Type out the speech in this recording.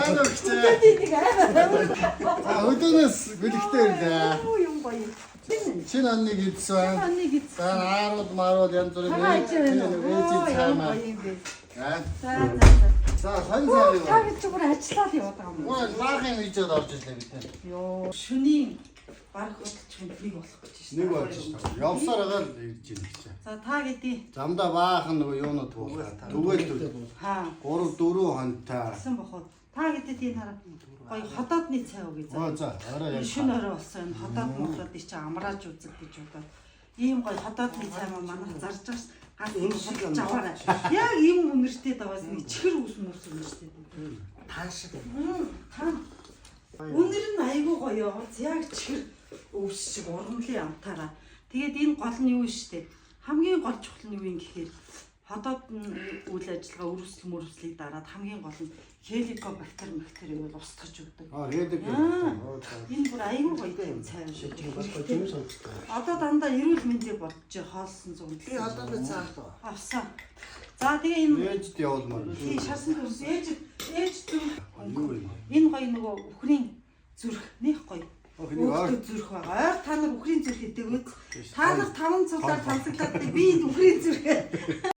сайн өгчээ. Өдөөнөөс бэлэгтэй ирлээ. Юм гоё. Шинэ онныг идсэн. Онныг идсэн. За аарууд марууд янз бүрийн ээжийн цаймаа. За сайн сайн юу. Та гэж зүгээр ажиллаад яваад байгаа юм. Гоо баахан вижид орж ирлээ бид. Йоо, шөнийн баг хөдөлгөөн нэг болох гэж байна. Нэг болж байна. Явсаар байгаа л ирж байна гэж. За та гэдээ. Замдаа баахан нөгөө юунууд буулаа. Түгээл Хаа. 3 4 хонтой. Гэсэн бохоо. Та гэдээ тийм хараа. Гоё ходоодны цай өгье. За орой яа. Шинэ орой болсон энэ ходоод моглоод чи амрааж үзэх гэж бодоод. Ийм гоё ходоодны цай манайх зарж байгаас гал юм шиг аваарай. Яг ийм үнэртэй даваас нэг чихэр ус мөс үнэртэй. Тааш. Үнэр нь айгүй гоё. Яг чихэр өвс шиг ургамлын амтаараа. Тэгээд энэ гол нь юу вэ штэ? Хамгийн гол чухал нь юу юм гэхээр ходоод үйл ажиллагаа өрөвслийг дараад хамгийн гол нь хеликобактер бактерийг устгаж өгдөг. Энэ бүр айгүй гоё юм цай шиг. Одоо дандаа эрүүл мэндийг бодож хоолсон зүг. Би одоо би цаах. Авсан. За тэгээ энэ ээжд явуулмаар. тий шасан төрс ээж зүр. Юу вэ? Энэ гоё нөгөө үхрийн зүрх нэх гоё. Охины зүрх байгаа. Ойр та нар үхрийн зүрх гэдэг үү? Та нар 5 цулаар тансаглаад би энэ үхрийн зүрх